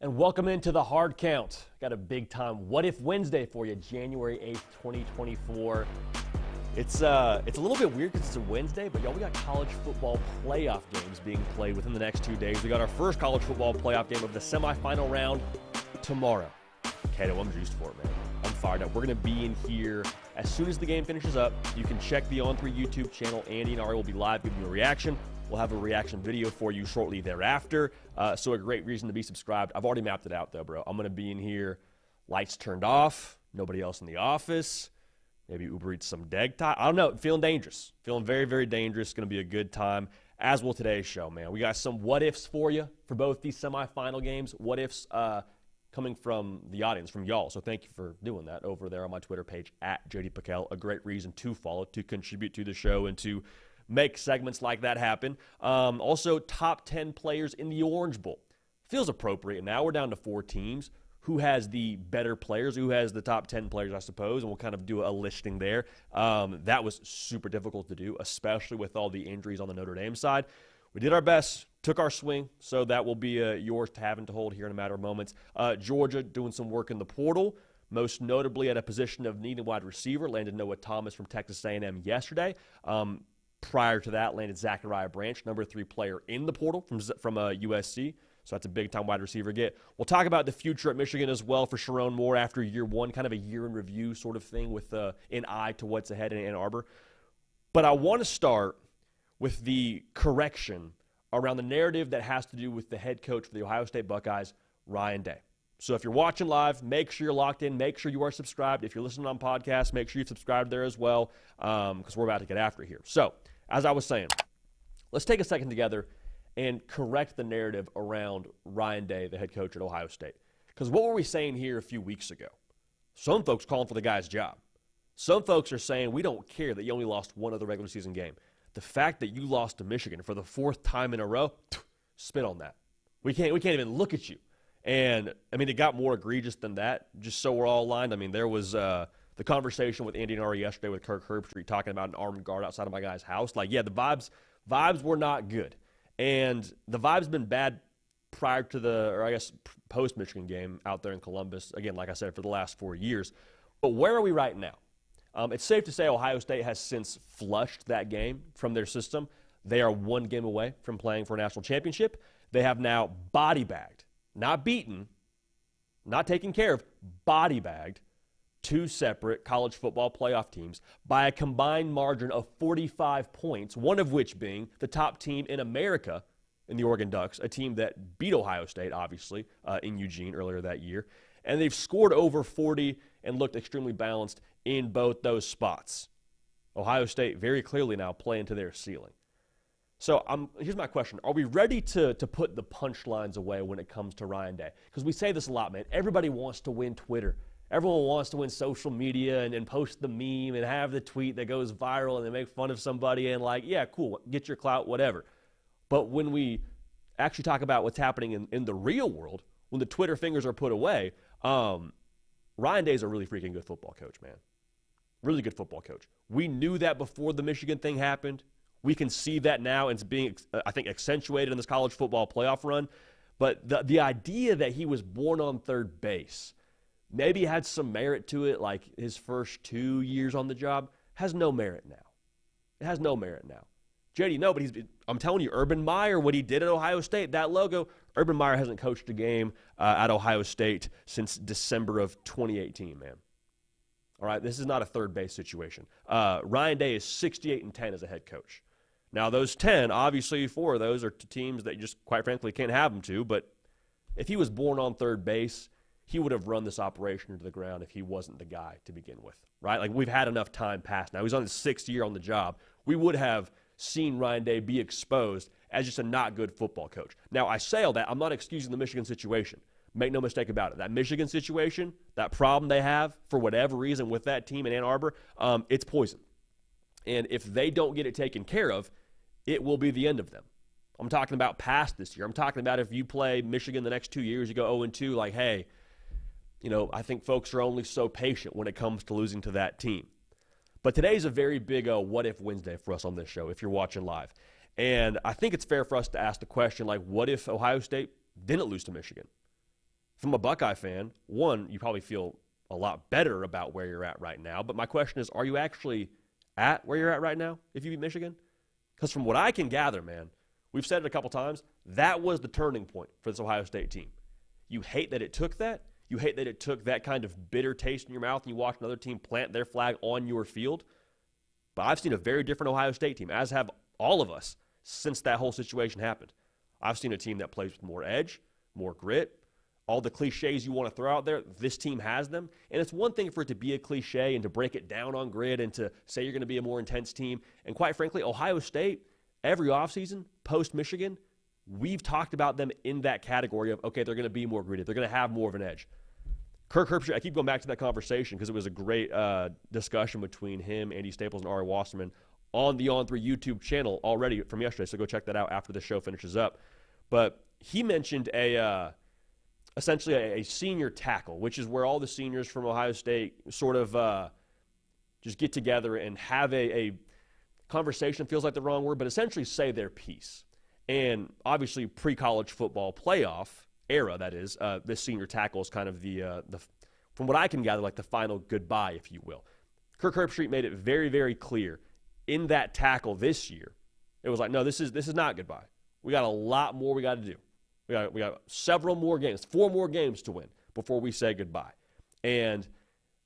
And welcome into the hard count. Got a big time What If Wednesday for you, January 8th, 2024. It's a little bit weird because it's a Wednesday, but y'all, we got college football playoff games being played within the next 2 days. We got our first college football playoff game of the semifinal round tomorrow. Kato, I'm juiced for it, man. I'm fired up. We're going to be in here as soon as the game finishes up. You can check the On3 YouTube channel. Andy and Ari will be live giving you a reaction. We'll have a reaction video for you shortly thereafter. So a great reason to be subscribed. I've already mapped it out, though, bro. I'm going to be in here, lights turned off, nobody else in the office. Maybe Uber Eats some deg time. I don't know. Feeling dangerous. Feeling very, very dangerous. Going to be a good time, as will today's show, man. We got some what-ifs for you for both these semifinal games. What-ifs coming from the audience, from y'all. So thank you for doing that over there on my Twitter page, at PicKell. A great reason to follow, to contribute to the show, and to make segments like that happen. Also, top 10 players in the Orange Bowl. Feels appropriate. Now we're down to 4 teams. Who has the better players? Who has the top 10 players, I suppose? And we'll kind of do a listing there. That was super difficult to do, especially with all the injuries on the Notre Dame side. We did our best, took our swing, so that will be yours to have and to hold here in a matter of moments. Georgia doing some work in the portal, most notably at a position of needing wide receiver. Landed Noah Thomas from Texas A&M yesterday. Prior to that, landed Zachariah Branch, number 3 player in the portal from USC. So that's a big-time wide receiver get. We'll talk about the future at Michigan as well for Sharon Moore after year one, kind of a year in review sort of thing with an eye to what's ahead in Ann Arbor. But I want to start with the correction around the narrative that has to do with the head coach for the Ohio State Buckeyes, Ryan Day. So if you're watching live, make sure you're locked in. Make sure you are subscribed. If you're listening on podcasts, make sure you've subscribed there as well because we're about to get after it here. So as I was saying, let's take a second together and correct the narrative around Ryan Day, the head coach at Ohio State. Because what were we saying here a few weeks ago? Some folks calling for the guy's job. Some folks are saying we don't care that you only lost one other regular season game. The fact that you lost to Michigan for the 4th time in a row, spit on that. We can't even look at you. And, I mean, it got more egregious than that, just so we're all aligned. I mean, there was the conversation with Andy and Ari yesterday with Kirk Herbstreit talking about an armed guard outside of my guy's house. Like, yeah, the vibes were not good. And the vibe's been bad prior to post-Michigan game out there in Columbus, again, like I said, for the last 4 years. But where are we right now? It's safe to say Ohio State has since flushed that game from their system. They are 1 game away from playing for a national championship. They have now body-bagged, not beaten, not taken care of, body-bagged 2 separate college football playoff teams by a combined margin of 45 points, one of which being the top team in America in the Oregon Ducks, a team that beat Ohio State, obviously, in Eugene earlier that year. And they've scored over 40 and looked extremely balanced in both those spots. Ohio State very clearly now playing to their ceiling. So here's my question. Are we ready to put the punchlines away when it comes to Ryan Day? Because we say this a lot, man. Everybody wants to win Twitter. Everyone wants to win social media and post the meme and have the tweet that goes viral and they make fun of somebody and like, yeah, cool, get your clout, whatever. But when we actually talk about what's happening in the real world, when the Twitter fingers are put away, Ryan Day is a really freaking good football coach, man. Really good football coach. We knew that before the Michigan thing happened. We can see that now, and it's being, I think, accentuated in this college football playoff run. But the idea that he was born on third base, maybe had some merit to it, like his first 2 years on the job, has no merit now. It has no merit now. JD, no, but I'm telling you, Urban Meyer, what he did at Ohio State, that logo, Urban Meyer hasn't coached a game at Ohio State since December of 2018, man. All right, this is not a third base situation. Ryan Day is 68-10 as a head coach. Now, those 10, obviously 4 of those are to teams that you just, quite frankly, can't have him to, but if he was born on third base, he would have run this operation into the ground if he wasn't the guy to begin with, right? Like, we've had enough time pass now. He's on his 6th year on the job. We would have seen Ryan Day be exposed as just a not good football coach. Now, I say all that. I'm not excusing the Michigan situation. Make no mistake about it. That Michigan situation, that problem they have for whatever reason with that team in Ann Arbor, it's poison. And if they don't get it taken care of, it will be the end of them. I'm talking about past this year. I'm talking about if you play Michigan the next 2 years, you go 0-2, like, hey, you know, I think folks are only so patient when it comes to losing to that team. But today's a very big What If Wednesday for us on this show, if you're watching live. And I think it's fair for us to ask the question, like, what if Ohio State didn't lose to Michigan? from a Buckeye fan, one, you probably feel a lot better about where you're at right now. But my question is, are you actually at where you're at right now if you beat Michigan? Because from what I can gather, man, we've said it a couple times, that was the turning point for this Ohio State team. You hate that it took that. You hate that it took that kind of bitter taste in your mouth and you watch another team plant their flag on your field. But I've seen a very different Ohio State team, as have all of us, since that whole situation happened. I've seen a team that plays with more edge, more grit. All the cliches you want to throw out there, this team has them. And it's one thing for it to be a cliche and to break it down on grit and to say you're going to be a more intense team. And quite frankly, Ohio State, every offseason, post-Michigan, we've talked about them in that category of, okay, they're going to be more gritty. They're going to have more of an edge. Kirk Herbstreit, I keep going back to that conversation because it was a great discussion between him, Andy Staples, and Ari Wasserman on the On3 YouTube channel already from yesterday. So go check that out after the show finishes up. But he mentioned essentially a senior tackle, which is where all the seniors from Ohio State sort of just get together and have a conversation, feels like the wrong word, but essentially say their piece. And obviously pre-college football playoff era, that is, this senior tackle is kind of the from what I can gather, like the final goodbye, if you will. Kirk Herbstreit made it very, very clear in that tackle this year. It was like, no, this is not goodbye. We got a lot more we got to do. We got several more games, 4 more games to win before we say goodbye. And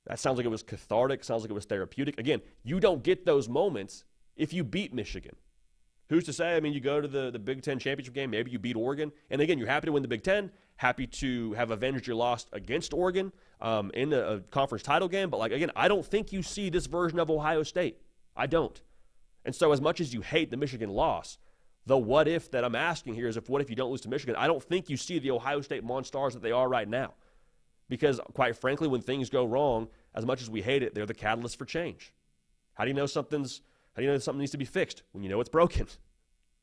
that sounds like it was cathartic, sounds like it was therapeutic. Again, you don't get those moments if you beat Michigan. Who's to say? I mean, you go to the Big Ten championship game, maybe you beat Oregon. And again, you're happy to win the Big Ten, happy to have avenged your loss against Oregon in a conference title game. But, like, again, I don't think you see this version of Ohio State. I don't. And so as much as you hate the Michigan loss, the what if that I'm asking here is what if you don't lose to Michigan? I don't think you see the Ohio State Monstars that they are right now. Because, quite frankly, when things go wrong, as much as we hate it, they're the catalyst for change. How do you know something needs to be fixed? When you know it's broken.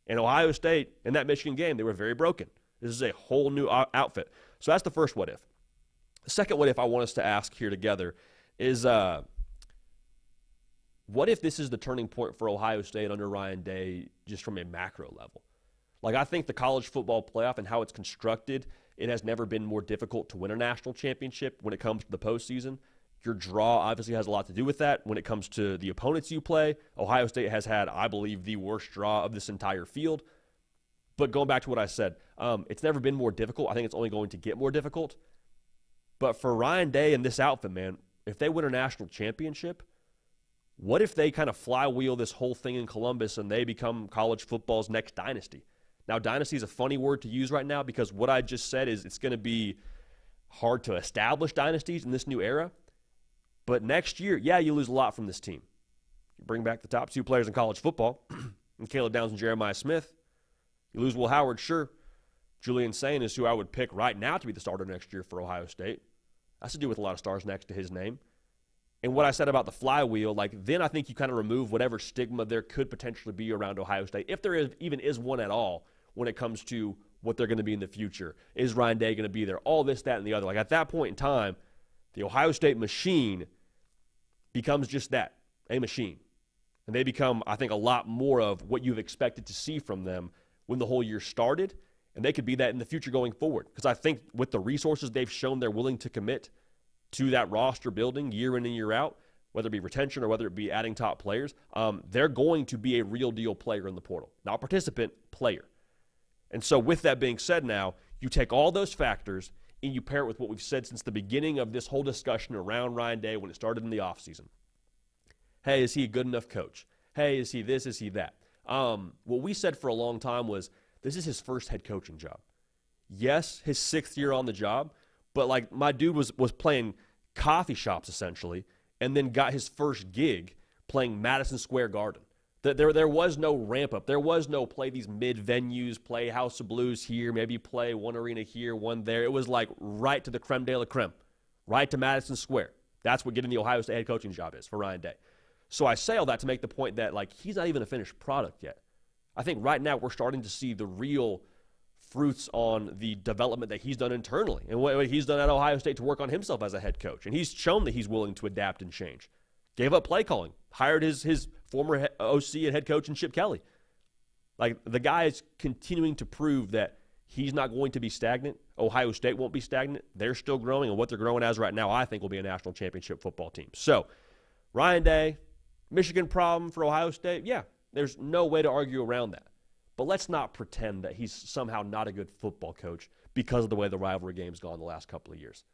And Ohio State, in that Michigan game, they were very broken. This is a whole new outfit. So that's the first what if. The second what if I want us to ask here together is what if this is the turning point for Ohio State under Ryan Day just from a macro level? Like, I think the college football playoff and how it's constructed, it has never been more difficult to win a national championship when it comes to the postseason. Your draw obviously has a lot to do with that. When it comes to the opponents you play, Ohio State has had, I believe, the worst draw of this entire field. But going back to what I said, it's never been more difficult. I think it's only going to get more difficult. But for Ryan Day and this outfit, man, if they win a national championship, what if they kind of flywheel this whole thing in Columbus and they become college football's next dynasty? Now, dynasty is a funny word to use right now because what I just said is it's going to be hard to establish dynasties in this new era. But next year, yeah, you lose a lot from this team. You bring back the top 2 players in college football, and Caleb Downs and Jeremiah Smith. You lose Will Howard, sure. Julian Sain is who I would pick right now to be the starter next year for Ohio State. That's to do with a lot of stars next to his name. And what I said about the flywheel, like, then I think you kind of remove whatever stigma there could potentially be around Ohio State, if there even is one at all when it comes to what they're going to be in the future. Is Ryan Day going to be there? All this, that, and the other. Like, at that point in time, the Ohio State machine becomes just that, a machine. And they become, I think, a lot more of what you've expected to see from them when the whole year started. And they could be that in the future going forward. Because I think with the resources they've shown they're willing to commit to that roster building year in and year out, whether it be retention or whether it be adding top players, they're going to be a real deal player in the portal. Not participant, player. And so with that being said now, you take all those factors and you pair it with what we've said since the beginning of this whole discussion around Ryan Day when it started in the offseason. Hey, is he a good enough coach? Hey, is he this? Is he that? What we said for a long time was this is his first head coaching job. Yes, his 6th year on the job, but like my dude was playing coffee shops essentially and then got his first gig playing Madison Square Garden. There was no ramp up. There was no play these mid venues, play House of Blues here, maybe play one arena here, one there. It was like right to the creme de la creme, right to Madison Square. That's what getting the Ohio State head coaching job is for Ryan Day. So I say all that to make the point that, like, he's not even a finished product yet. I think right now we're starting to see the real fruits on the development that he's done internally and what he's done at Ohio State to work on himself as a head coach. And he's shown that he's willing to adapt and change. Gave up play calling, hired his former OC and head coach in Chip Kelly. Like, the guy is continuing to prove that He's not going to be stagnant. Ohio State won't be stagnant. They're still growing, and what they're growing as right now, I think, will be a national championship football team. So, Ryan Day, Michigan problem for Ohio State? Yeah, there's no way to argue around that. But let's not pretend that he's somehow not a good football coach because of the way the rivalry game's gone the last couple of years.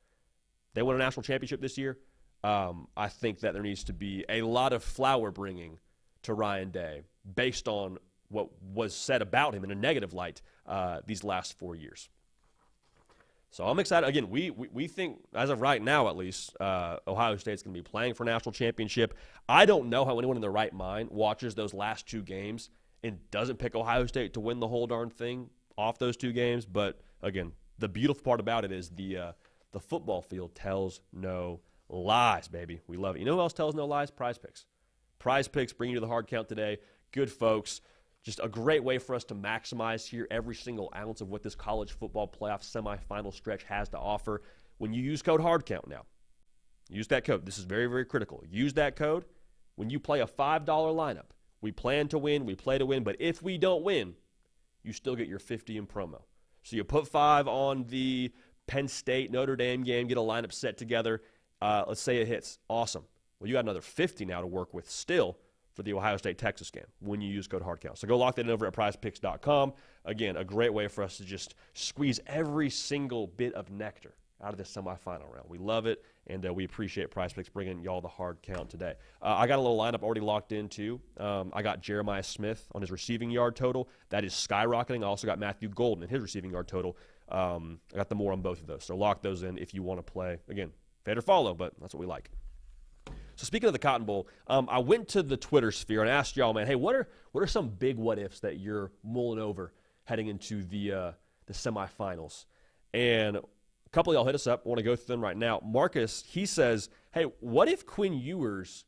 They won a national championship this year. I think that there needs to be a lot of flower bringing to Ryan Day based on what was said about him in a negative light these last 4 years. So I'm excited. Again, we think, as of right now at least, Ohio State's going to be playing for a national championship. I don't know how anyone in their right mind watches those last 2 games and doesn't pick Ohio State to win the whole darn thing off those 2 games. But, again, the beautiful part about it is the football field tells no lies, baby. We love it. You know who else tells no lies? PrizePicks. PrizePicks bring you to the hard count today. Good folks. Just a great way for us to maximize here every single ounce of what this college football playoff semifinal stretch has to offer. When you use code HARDCOUNT now, use that code. This is very, very critical. Use that code when you play a $5 lineup. We plan to win, we play to win, but if we don't win, you still get your 50 in promo. So you put 5 on the Penn State Notre Dame game, get a lineup set together. Let's say it hits. Awesome. Well, you got another 50 now to work with still for the Ohio State-Texas game when you use code HARDCOUNT. So go lock that in over at PrizePicks.com. Again, a great way for us to just squeeze every single bit of nectar out of this semifinal round. We love it, and we appreciate PrizePicks bringing y'all the hard count today. I got a little lineup already locked in, too. I got Jeremiah Smith on his receiving yard total. That is skyrocketing. I also got Matthew Golden in his receiving yard total. I got the more on both of those. So lock those in if you want to play. Again, fade or follow, but that's what we like. So speaking of the Cotton Bowl, I went to the Twitter sphere and asked y'all, man, hey, what are some big what-ifs that you're mulling over heading into the semifinals? And a couple of y'all hit us up. I want to go through them right now. Marcus, he says, hey, what if Quinn Ewers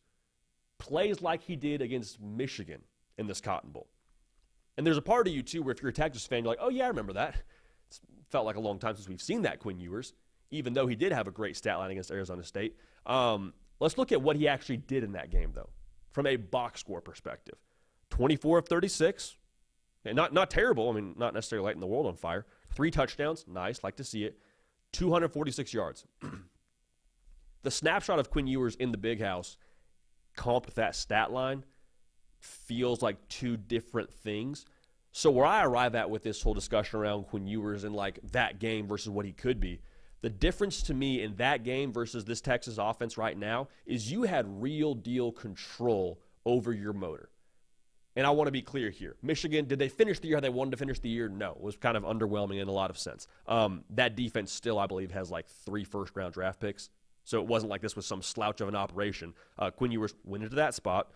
plays like he did against Michigan in this Cotton Bowl? And there's a part of you, too, where if you're a Texas fan, you're like, oh, yeah, I remember that. It's felt like a long time since we've seen that Quinn Ewers, even though he did have a great stat line against Arizona State. Let's look at what he actually did in that game, though, from a box score perspective. 24 of 36. And not terrible. I mean, not necessarily lighting the world on fire. 3 touchdowns. Nice. Like to see it. 246 yards. The snapshot of Quinn Ewers in the Big House comped with that stat line feels like 2 different things. So where I arrive at with this whole discussion around Quinn Ewers and like that game versus what he could be, the difference to me in that game versus this Texas offense right now is you had real deal control over your motor. And I want to be clear here. Michigan, did they finish the year how they wanted to finish the year? No. It was kind of underwhelming in a lot of sense. That defense still, I believe, has like 3 first-round draft picks. So it wasn't like this was some slouch of an operation. Quinn Ewers went into that spot,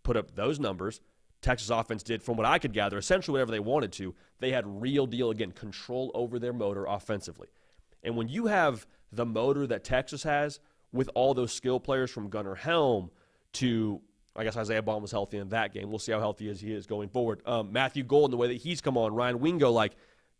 put up those numbers. Texas offense did, from what I could gather, essentially whatever they wanted to. They had real deal, again, control over their motor offensively. And when you have the motor that Texas has with all those skill players from Gunnar Helm to, I guess Isaiah Baum was healthy in that game. We'll see how healthy he is going forward. Matthew Golden, the way that he's come on, Ryan Wingo, like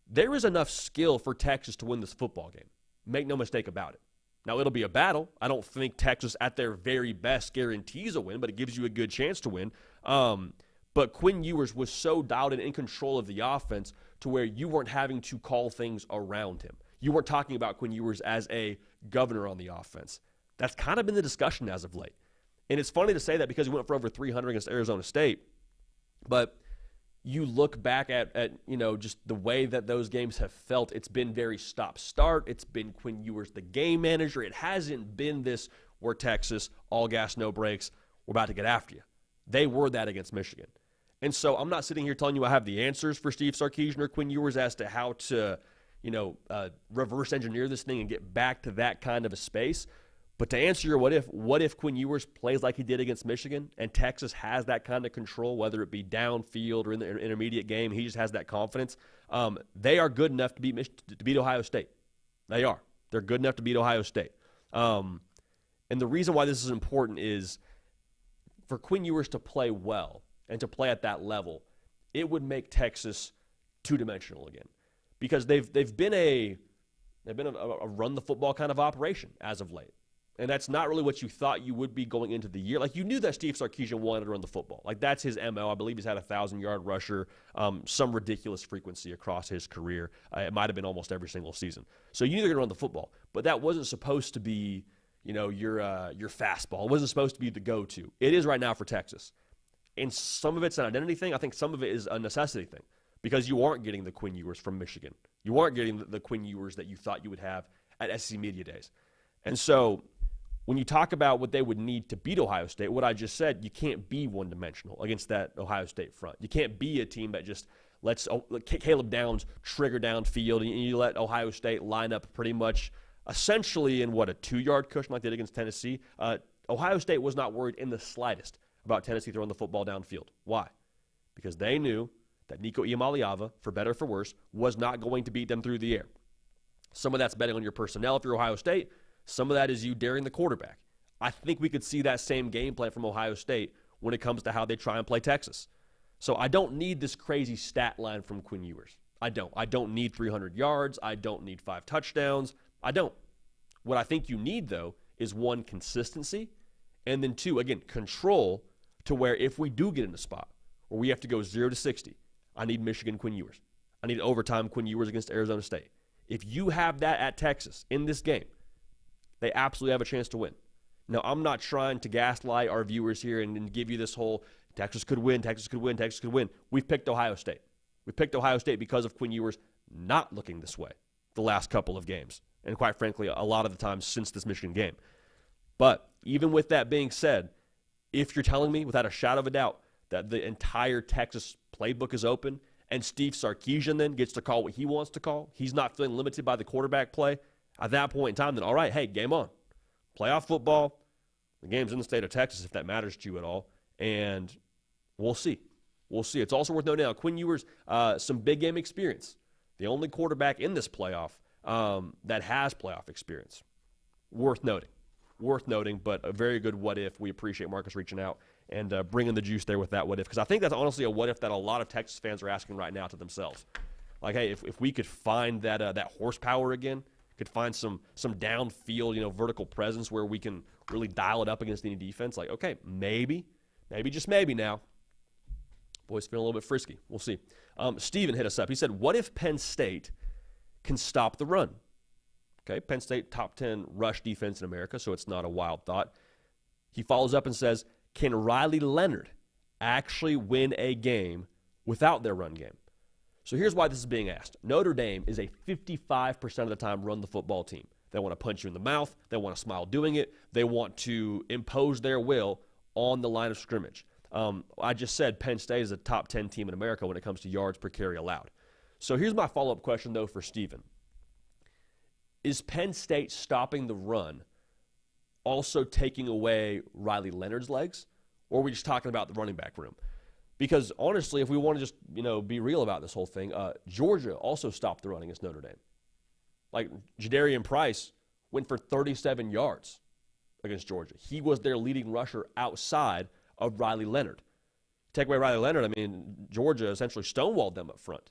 there is enough skill for Texas to win this football game. Make no mistake about it. Now, it'll be a battle. I don't think Texas at their very best guarantees a win, but it gives you a good chance to win. But Quinn Ewers was so dialed in control of the offense to where you weren't having to call things around him. You weren't talking about Quinn Ewers as a governor on the offense. That's kind of been the discussion as of late. And it's funny to say that because he went for over 300 against Arizona State. But you look back at just the way that those games have felt. It's been very stop-start. It's been Quinn Ewers, the game manager. It hasn't been this, we're Texas, all gas, no brakes, we're about to get after you. They were that against Michigan. And so I'm not sitting here telling you I have the answers for Steve Sarkisian or Quinn Ewers as to how to reverse engineer this thing and get back to that kind of a space. But to answer your what if Quinn Ewers plays like he did against Michigan and Texas has that kind of control, whether it be downfield or in the intermediate game, he just has that confidence. They are good enough to beat Ohio State. They are. They're good enough to beat Ohio State. And the reason why this is important is for Quinn Ewers to play well and to play at that level, it would make Texas two-dimensional again. Because they've been a run the football kind of operation as of late. And that's not really what you thought you would be going into the year. Like, you knew that Steve Sarkisian wanted to run the football. Like, that's his MO. I believe he's had a 1,000-yard rusher, some ridiculous frequency across his career. It might have been almost every single season. So you knew they were going to run the football. But that wasn't supposed to be, your fastball. It wasn't supposed to be the go-to. It is right now for Texas. And some of it's an identity thing. I think some of it is a necessity thing, because you aren't getting the Quinn Ewers from Michigan. You aren't getting the Quinn Ewers that you thought you would have at SEC Media Days. And so when you talk about what they would need to beat Ohio State, what I just said, you can't be one-dimensional against that Ohio State front. You can't be a team that just lets Caleb Downs trigger downfield, and you let Ohio State line up pretty much essentially in, a 2-yard cushion like they did against Tennessee. Ohio State was not worried in the slightest about Tennessee throwing the football downfield. Why? Because they knew that Nico Iamaleava, for better or for worse, was not going to beat them through the air. Some of that's betting on your personnel if you're Ohio State. Some of that is you daring the quarterback. I think we could see that same game plan from Ohio State when it comes to how they try and play Texas. So I don't need this crazy stat line from Quinn Ewers. I don't. I don't need 300 yards. I don't need 5 touchdowns. I don't. What I think you need, though, is 1, consistency, and then 2, again, control, to where if we do get in a spot where we have to go 0 to 60, I need Michigan Quinn Ewers. I need overtime Quinn Ewers against Arizona State. If you have that at Texas in this game, they absolutely have a chance to win. Now, I'm not trying to gaslight our viewers here and give you this whole Texas could win, Texas could win, Texas could win. We've picked Ohio State. We picked Ohio State because of Quinn Ewers not looking this way the last couple of games, and quite frankly, a lot of the times since this Michigan game. But even with that being said, if you're telling me without a shadow of a doubt that the entire Texas playbook is open and Steve Sarkisian then gets to call what he wants to call, he's not feeling limited by the quarterback play, at that point in time, then all right, hey, game on. Playoff football. The game's in the state of Texas, if that matters to you at all. And we'll see. We'll see. It's also worth noting now, Quinn Ewers, some big game experience. The only quarterback in this playoff that has playoff experience. Worth noting, but a very good what if. We appreciate Marcus reaching out and bringing the juice there with that what if, because I think that's honestly a what if that a lot of Texas fans are asking right now to themselves. Like, hey, if we could find that horsepower again, could find some downfield, vertical presence where we can really dial it up against any defense. Like, okay, maybe just maybe now. Boys feeling a little bit frisky. We'll see. Steven hit us up. He said, what if Penn State can stop the run? Okay, Penn State, top 10 rush defense in America, so it's not a wild thought. He follows up and says, can Riley Leonard actually win a game without their run game? So here's why this is being asked. Notre Dame is a 55% of the time run the football team. They want to punch you in the mouth. They want to smile doing it. They want to impose their will on the line of scrimmage. I just said Penn State is a top 10 team in America when it comes to yards per carry allowed. So here's my follow-up question, though, for Steven. Is Penn State stopping the run also taking away Riley Leonard's legs, or are we just talking about the running back room? Because honestly, if we want to just be real about this whole thing, Georgia also stopped the run against Notre Dame. Like, Jadarian Price went for 37 yards against Georgia. He was their leading rusher outside of Riley Leonard. Take away Riley Leonard, I mean, Georgia essentially stonewalled them up front.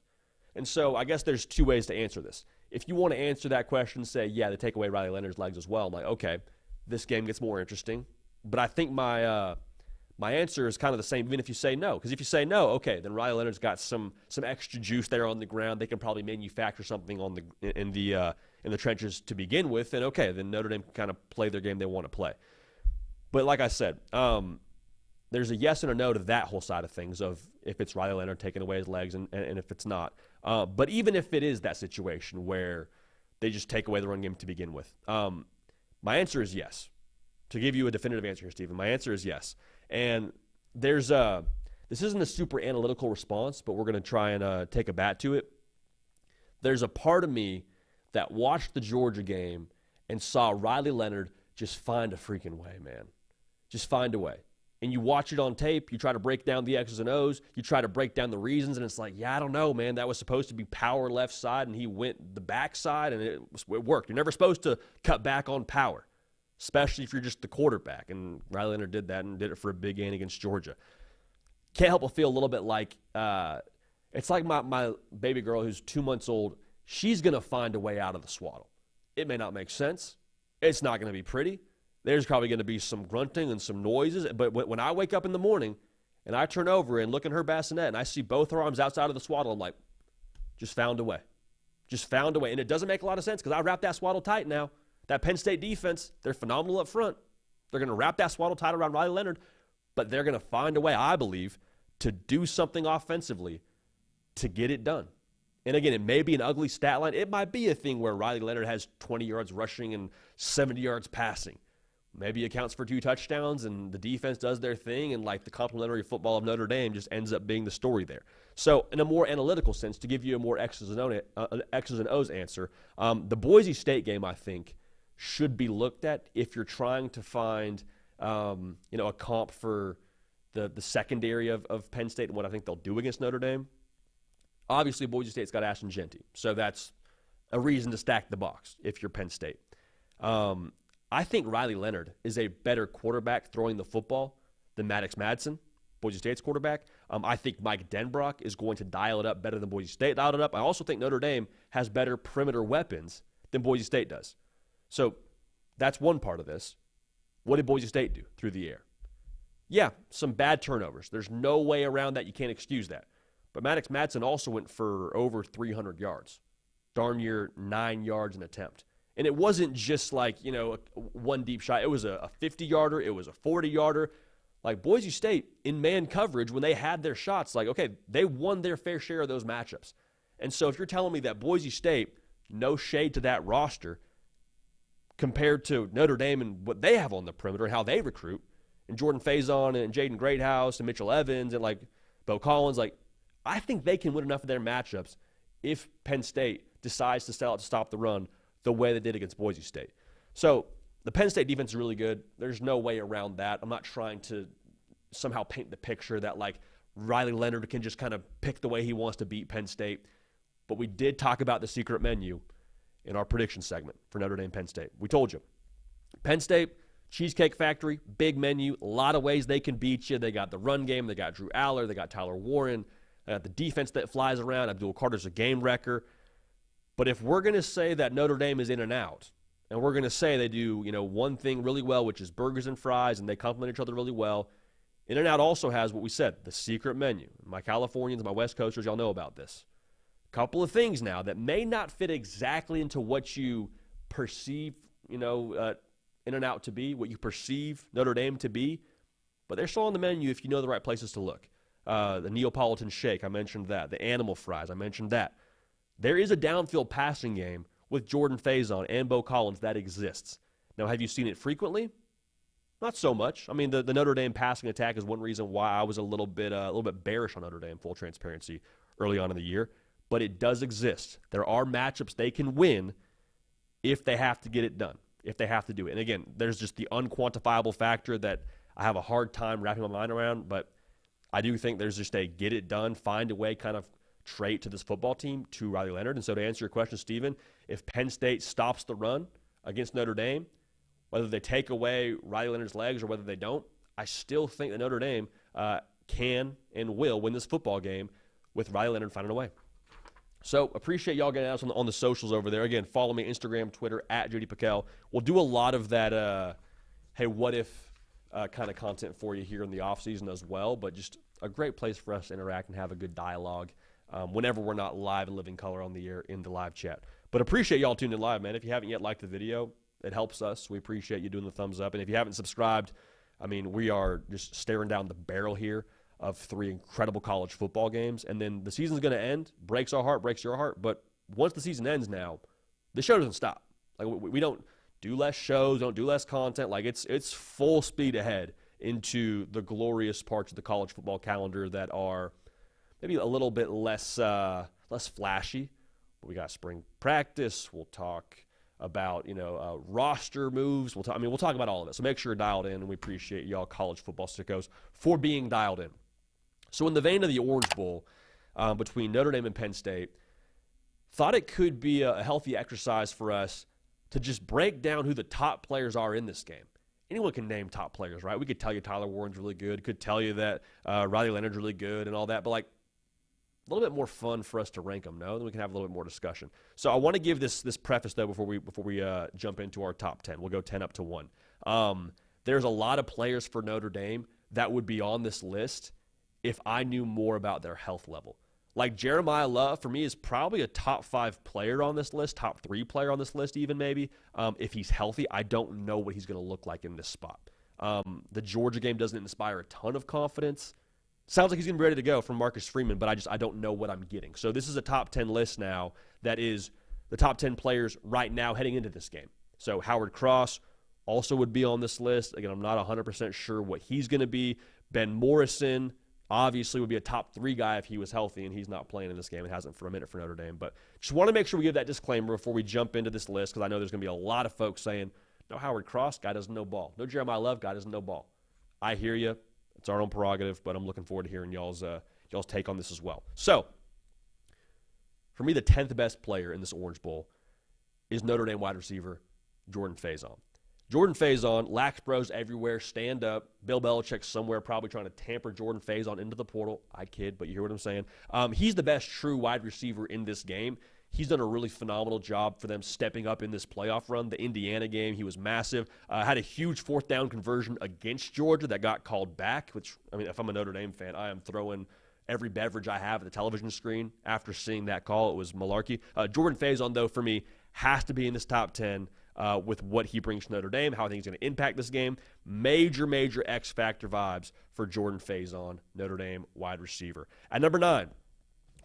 And so I guess there's 2 ways to answer this. If you want to answer that question, say, yeah, they take away Riley Leonard's legs as well. I'm like, okay, this game gets more interesting. But I think my answer is kind of the same, even if you say no. Because if you say no, okay, then Riley Leonard's got some extra juice there on the ground. They can probably manufacture something in the trenches to begin with. And okay, then Notre Dame can kind of play their game they want to play. But like I said, there's a yes and a no to that whole side of things, of if it's Riley Leonard taking away his legs and if it's not. But even if it is that situation where they just take away the run game to begin with, my answer is yes. To give you a definitive answer here, Stephen, my answer is yes. And this isn't a super analytical response, but we're going to try and take a bat to it. There's a part of me that watched the Georgia game and saw Riley Leonard just find a freaking way, man. Just find a way. And you watch it on tape, you try to break down the X's and O's, you try to break down the reasons, and it's like, yeah, I don't know, man. That was supposed to be power left side, and he went the back side, and it worked. You're never supposed to cut back on power, especially if you're just the quarterback. And Riley Leonard did that and did it for a big game against Georgia. Can't help but feel a little bit like it's like my baby girl who's 2 months old. She's going to find a way out of the swaddle. It may not make sense. It's not going to be pretty. there's probably going to be some grunting and some noises. But when I wake up in the morning and I turn over and look in her bassinet and I see both her arms outside of the swaddle, I'm like, just found a way. Just found a way. And it doesn't make a lot of sense because I wrap that swaddle tight now. That Penn State defense, they're phenomenal up front. They're going to wrap that swaddle tight around Riley Leonard, but they're going to find a way, I believe, to do something offensively to get it done. And again, it may be an ugly stat line. It might be a thing where Riley Leonard has 20 yards rushing and 70 yards passing. Maybe it counts for 2 touchdowns and the defense does their thing and like the complimentary football of Notre Dame just ends up being the story there. So in a more analytical sense, to give you a more X's and O's answer, the Boise State game, I think, should be looked at if you're trying to find a comp for the secondary of Penn State and what I think they'll do against Notre Dame. Obviously, Boise State's got Ashton Jeanty, so that's a reason to stack the box if you're Penn State. I think Riley Leonard is a better quarterback throwing the football than Maddox Madsen, Boise State's quarterback. I think Mike Denbrock is going to dial it up better than Boise State dialed it up. I also think Notre Dame has better perimeter weapons than Boise State does. So that's one part of this. What did Boise State do through the air? Yeah, some bad turnovers. There's no way around that. You can't excuse that. But Maddox Madsen also went for over 300 yards, darn near 9 yards an attempt. And it wasn't just like, one deep shot. It was a 50-yarder. It was a 40-yarder. Like Boise State, in man coverage, when they had their shots, like, okay, they won their fair share of those matchups. And so if you're telling me that Boise State, no shade to that roster, compared to Notre Dame and what they have on the perimeter and how they recruit, and Jordan Faison and Jaden Greathouse and Mitchell Evans and like Bo Collins, like I think they can win enough of their matchups if Penn State decides to sell out to stop the run the way they did against Boise State. So the Penn State defense is really good. There's no way around that. I'm not trying to somehow paint the picture that like Riley Leonard can just kind of pick the way he wants to beat Penn State. But we did talk about the secret menu in our prediction segment for Notre Dame Penn State. We told you. Penn State, Cheesecake Factory, big menu, a lot of ways they can beat you. They got the run game. They got Drew Aller. They got Tyler Warren. They got the defense that flies around. Abdul Carter's a game wrecker. But if we're going to say that Notre Dame is in and out, and we're going to say they do, one thing really well, which is burgers and fries, and they complement each other really well, In and Out also has what we said, the secret menu. My Californians, my West Coasters, y'all know about this. Couple of things now that may not fit exactly into what you perceive, In and Out to be, what you perceive Notre Dame to be, but they're still on the menu if you know the right places to look. The Neapolitan shake, I mentioned that. The animal fries, I mentioned that. There is a downfield passing game with Jordan Faison and Bo Collins that exists. Now, have you seen it frequently? Not so much. I mean, the Notre Dame passing attack is one reason why I was a little bit bearish on Notre Dame, full transparency, early on in the year. But it does exist. There are matchups they can win if they have to get it done, if they have to do it. And again, there's just the unquantifiable factor that I have a hard time wrapping my mind around, but I do think there's just a get it done, find a way kind of trait to this football team, to Riley Leonard. And so to answer your question, Stephen, if Penn State stops the run against Notre Dame, whether they take away Riley Leonard's legs or whether they don't, I still think that Notre Dame can and will win this football game with Riley Leonard finding a way. So appreciate y'all getting us on the socials over there. Again, follow me, Instagram, Twitter, at JD PicKell. We'll do a lot of that, hey, what if kind of content for you here in the offseason as well, but just a great place for us to interact and have a good dialogue whenever we're not live and living color on the air in the live chat. But appreciate y'all tuning in live, man. If you haven't yet liked the video, it helps us. We appreciate you doing the thumbs up. And if you haven't subscribed, I mean, we are just staring down the barrel here of 3 incredible college football games. And then the season's going to end. Breaks our heart, breaks your heart. But once the season ends now, the show doesn't stop. Like, we don't do less shows, don't do less content. Like, it's full speed ahead into the glorious parts of the college football calendar that are maybe a little bit less flashy. But we got spring practice. We'll talk about, roster moves. We'll talk about all of it. So make sure you're dialed in, and we appreciate y'all college football sickos for being dialed in. So in the vein of the Orange Bowl between Notre Dame and Penn State, thought it could be a healthy exercise for us to just break down who the top players are in this game. Anyone can name top players, right? We could tell you Tyler Warren's really good, could tell you that Riley Leonard's really good and all that, but a little bit more fun for us to rank them, no? Then we can have a little bit more discussion. So I want to give this preface, though, before we jump into our top 10. We'll go 10 up to 1. There's a lot of players for Notre Dame that would be on this list if I knew more about their health level. Like Jeremiah Love, for me, is probably a top 5 player on this list, top 3 player on this list even maybe. If he's healthy, I don't know what he's going to look like in this spot. The Georgia game doesn't inspire a ton of confidence. Sounds like he's going to be ready to go from Marcus Freeman, but I don't know what I'm getting. So this is a top 10 list now that is the top 10 players right now heading into this game. So Howard Cross also would be on this list. Again, I'm not 100% sure what he's going to be. Ben Morrison obviously would be a top 3 guy if he was healthy, and he's not playing in this game. It hasn't for a minute for Notre Dame. But just want to make sure we give that disclaimer before we jump into this list, because I know there's going to be a lot of folks saying, no Howard Cross, guy doesn't know ball. No Jeremiah Love, guy doesn't know ball. I hear you. It's our own prerogative, but I'm looking forward to hearing y'all's take on this as well. So, for me, the 10th best player in this Orange Bowl is Notre Dame wide receiver Jordan Faison. Jordan Faison, lax bros everywhere, stand up. Bill Belichick somewhere probably trying to tamper Jordan Faison into the portal. I kid, but you hear what I'm saying. He's the best true wide receiver in this game. He's done a really phenomenal job for them stepping up in this playoff run. The Indiana game, he was massive. Had a huge 4th down conversion against Georgia that got called back, which, I mean, if I'm a Notre Dame fan, I am throwing every beverage I have at the television screen after seeing that call. It was malarkey. Jordan Faison, though, for me, has to be in this top 10 with what he brings to Notre Dame, how I think he's going to impact this game. Major X factor vibes for Jordan Faison, Notre Dame wide receiver. At number 9,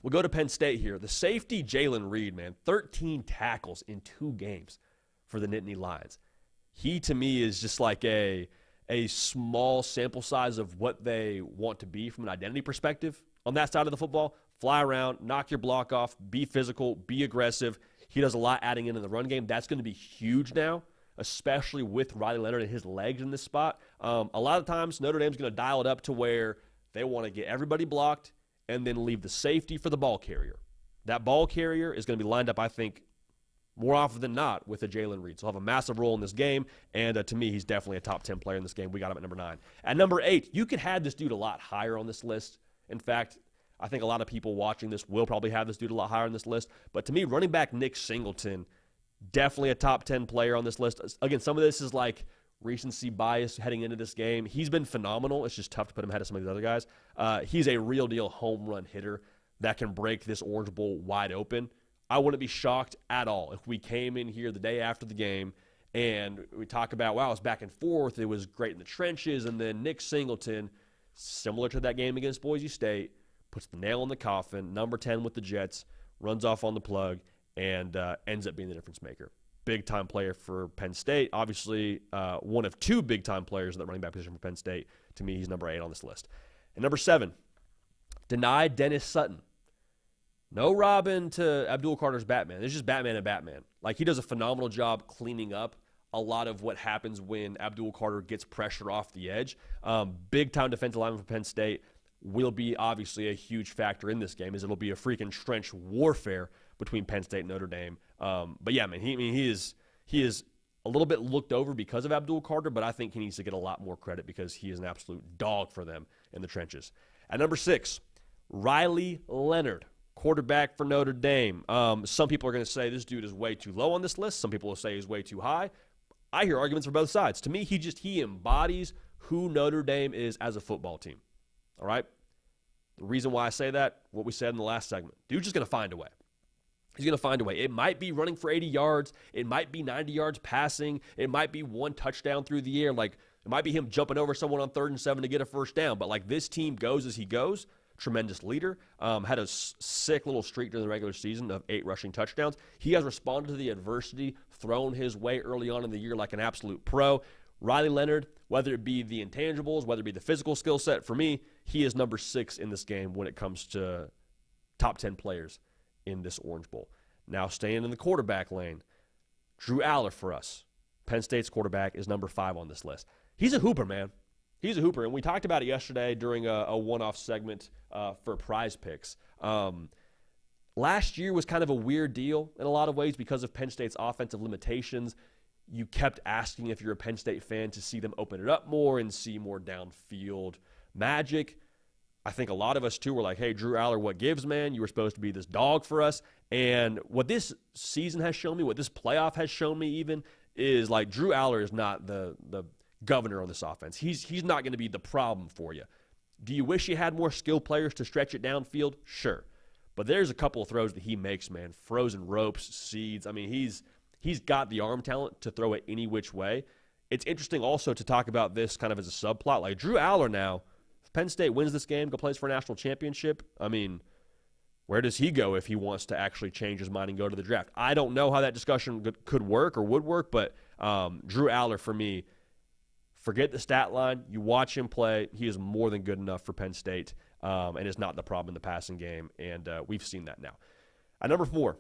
we'll go to Penn State here. The safety, Jalen Reed, man, 13 tackles in 2 games for the Nittany Lions. He, to me, is just like a small sample size of what they want to be from an identity perspective on that side of the football. Fly around, knock your block off, be physical, be aggressive. He does a lot adding in the run game. That's going to be huge now, especially with Riley Leonard and his legs in this spot. A lot of times, Notre Dame's going to dial it up to where they want to get everybody blocked and then leave the safety for the ball carrier. That ball carrier is going to be lined up, I think, more often than not with a Jalen Reed. So he'll have a massive role in this game, and to me, he's definitely a top 10 player in this game. We got him at number 9. At number 8, you could have this dude a lot higher on this list. In fact, I think a lot of people watching this will probably have this dude a lot higher on this list. But to me, running back Nick Singleton, definitely a top 10 player on this list. Again, some of this is like recency bias heading into this game. He's been phenomenal. It's just tough to put him ahead of some of these other guys. He's a real deal home run hitter that can break this Orange Bowl wide open. I wouldn't be shocked at all if we came in here the day after the game and we talk about, wow, it's back and forth. It was great in the trenches. And then Nick Singleton, similar to that game against Boise State, puts the nail in the coffin, number 10 with the Jets, runs off on the plug, and ends up being the difference maker. Big-time player for Penn State. Obviously, one of 2 big-time players in the running back position for Penn State. To me, he's number 8 on this list. And number 7, denied Dennis Sutton. No Robin to Abdul Carter's Batman. It's just Batman and Batman. Like, he does a phenomenal job cleaning up a lot of what happens when Abdul Carter gets pressure off the edge. Big-time defensive lineman for Penn State. Will be obviously a huge factor in this game, as it'll be a freaking trench warfare between Penn State and Notre Dame. But yeah, man, he is a little bit looked over because of Abdul Carter, but I think he needs to get a lot more credit because he is an absolute dog for them in the trenches. At number 6, Riley Leonard, quarterback for Notre Dame. Some people are going to say this dude is way too low on this list. Some people will say he's way too high. I hear arguments for both sides. To me, he embodies who Notre Dame is as a football team. All right? The reason why I say that, what we said in the last segment. Dude's just going to find a way. He's going to find a way. It might be running for 80 yards. It might be 90 yards passing. It might be 1 touchdown through the air. Like, it might be him jumping over someone on 3rd and 7 to get a first down. But, like, this team goes as he goes. Tremendous leader. Had a sick little streak during the regular season of 8 rushing touchdowns. He has responded to the adversity thrown his way early on in the year like an absolute pro. Riley Leonard, whether it be the intangibles, whether it be the physical skill set, for me, he is number 6 in this game when it comes to top 10 players in this Orange Bowl. Now, staying in the quarterback lane, Drew Aller for us. Penn State's quarterback is number 5 on this list. He's a hooper, man. He's a hooper, and we talked about it yesterday during a one-off segment for PrizePicks. Last year was kind of a weird deal in a lot of ways because of Penn State's offensive limitations. You kept asking if you're a Penn State fan to see them open it up more and see more downfield magic. I think a lot of us, too, were like, hey, Drew Aller, what gives, man? You were supposed to be this dog for us. And what this season has shown me, what this playoff has shown me even, is like Drew Aller is not the governor on this offense. He's not going to be the problem for you. Do you wish you had more skilled players to stretch it downfield? Sure. But there's a couple of throws that he makes, man. Frozen ropes, seeds. I mean, he's got the arm talent to throw it any which way. It's interesting also to talk about this kind of as a subplot. Like Drew Aller now, if Penn State wins this game, go plays for a national championship, I mean, where does he go if he wants to actually change his mind and go to the draft? I don't know how that discussion could work or would work, but Drew Aller, for me, forget the stat line. You watch him play. He is more than good enough for Penn State and is not the problem in the passing game, and we've seen that now. At number 4,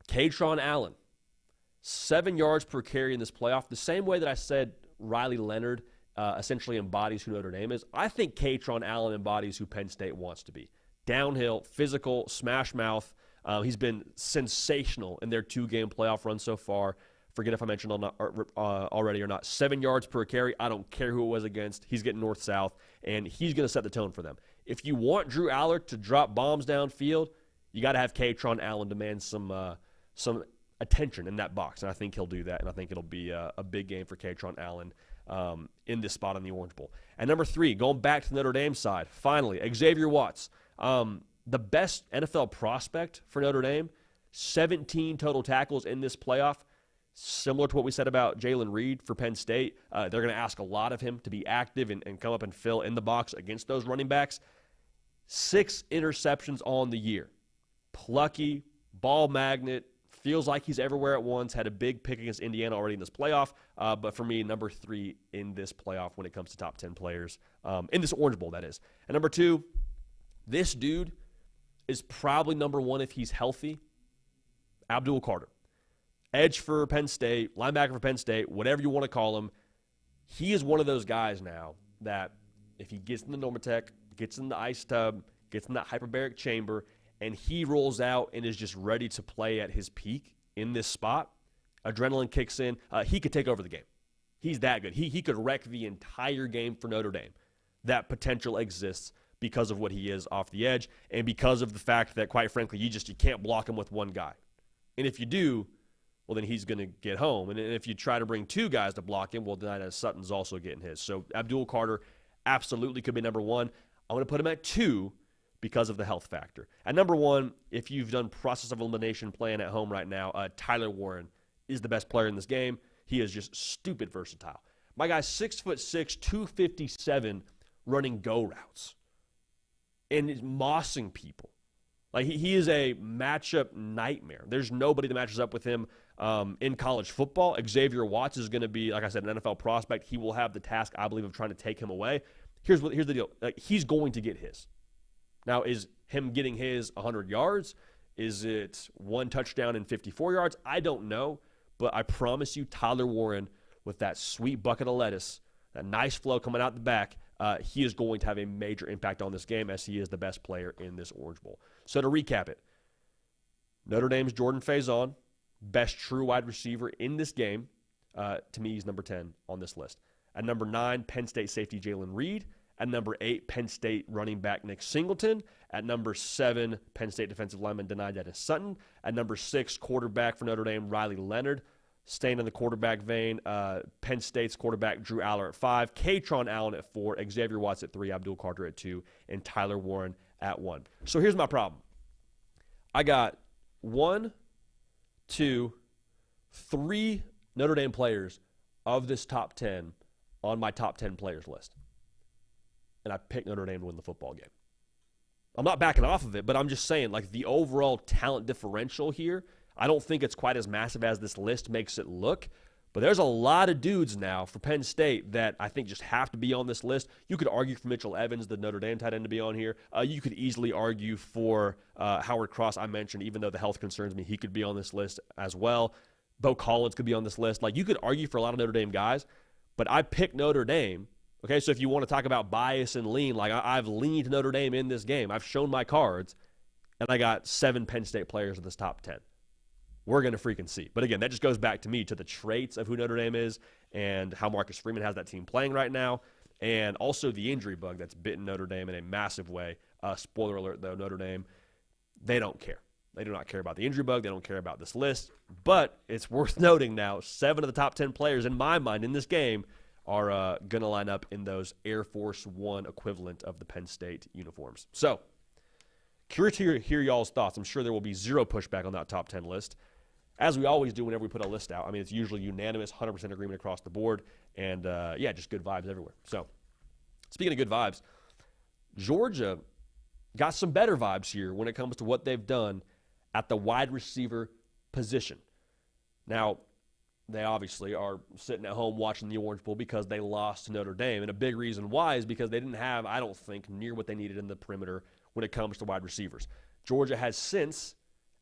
Kaytron Allen. 7 yards per carry in this playoff. The same way that I said Riley Leonard essentially embodies who Notre Dame is, I think Kaytron Allen embodies who Penn State wants to be. Downhill, physical, smash mouth. He's been sensational in their 2-game playoff run so far. Forget if I mentioned already or not. 7 yards per carry. I don't care who it was against. He's getting north-south, and he's going to set the tone for them. If you want Drew Aller to drop bombs downfield, you got to have Kaytron Allen demand some attention in that box, and I think he'll do that, and I think it'll be a big game for Kaytron Allen in this spot on the Orange Bowl. And number 3, going back to the Notre Dame side, finally, Xavier Watts. The best NFL prospect for Notre Dame, 17 total tackles in this playoff. Similar to what we said about Jalen Reed for Penn State. They're going to ask a lot of him to be active and come up and fill in the box against those running backs. 6 interceptions on the year. Plucky, ball magnet, feels like he's everywhere at once, had a big pick against Indiana already in this playoff. But for me, number 3 in this playoff when it comes to top 10 players. In this Orange Bowl, that is. And number 2, this dude is probably number 1 if he's healthy. Abdul Carter. Edge for Penn State, linebacker for Penn State, whatever you want to call him. He is one of those guys now that if he gets in the Normatec, gets in the ice tub, gets in that hyperbaric chamber, and he rolls out and is just ready to play at his peak in this spot, adrenaline kicks in, he could take over the game. He's that good. He could wreck the entire game for Notre Dame. That potential exists because of what he is off the edge and because of the fact that, quite frankly, you can't block him with one guy. And if you do, well, then he's going to get home. And if you try to bring 2 guys to block him, well, then Sutton's also getting his. So Abdul Carter absolutely could be number 1. I'm going to put him at 2 because of the health factor. At number 1, if you've done process of elimination playing at home right now, Tyler Warren is the best player in this game. He is just stupid versatile. My guy's 6'6", 257, running go routes. And is mossing people. Like, he is a matchup nightmare. There's nobody that matches up with him in college football. Xavier Watts is going to be, like I said, an NFL prospect. He will have the task, I believe, of trying to take him away. Here's the deal. Like, he's going to get his. Now, is him getting his 100 yards? Is it 1 touchdown and 54 yards? I don't know. But I promise you, Tyler Warren, with that sweet bucket of lettuce, that nice flow coming out the back, he is going to have a major impact on this game as he is the best player in this Orange Bowl. So to recap it, Notre Dame's Jordan Faison, best true wide receiver in this game. To me, he's number 10 on this list. At number 9, Penn State safety Jalen Reed. At number 8, Penn State running back Nick Singleton. At number 7, Penn State defensive lineman Dennis Sutton. At number 6, quarterback for Notre Dame Riley Leonard. Staying in the quarterback vein, Penn State's quarterback Drew Aller at 5, Kaytron Allen at 4, Xavier Watts at 3, Abdul Carter at 2, and Tyler Warren at 1. So here's my problem. I got 1, 2, 3 Notre Dame players of this top 10 on my top 10 players list. And I picked Notre Dame to win the football game. I'm not backing off of it, but I'm just saying, like, the overall talent differential here, I don't think it's quite as massive as this list makes it look, but there's a lot of dudes now for Penn State that I think just have to be on this list. You could argue for Mitchell Evans, the Notre Dame tight end, to be on here. You could easily argue for Howard Cross, I mentioned, even though the health concerns me, he could be on this list as well. Bo Collins could be on this list. Like, you could argue for a lot of Notre Dame guys, but I picked Notre Dame. Okay, so if you want to talk about bias and lean, like, I've leaned Notre Dame in this game. I've shown my cards, and I got 7 Penn State players in this top 10. We're going to freaking see. But again, that just goes back to me, to the traits of who Notre Dame is and how Marcus Freeman has that team playing right now, and also the injury bug that's bitten Notre Dame in a massive way. Spoiler alert, though, Notre Dame, they don't care. They do not care about the injury bug. They don't care about this list. But it's worth noting now, 7 of the top 10 players, in my mind, in this game are going to line up in those Air Force One equivalent of the Penn State uniforms. So, curious to hear y'all's thoughts. I'm sure there will be zero pushback on that top 10 list, as we always do whenever we put a list out. I mean, it's usually unanimous, 100% agreement across the board, and, yeah, just good vibes everywhere. So, speaking of good vibes, Georgia got some better vibes here when it comes to what they've done at the wide receiver position. Now, they obviously are sitting at home watching the Orange Bowl because they lost to Notre Dame. And a big reason why is because they didn't have, I don't think, near what they needed in the perimeter when it comes to wide receivers. Georgia has since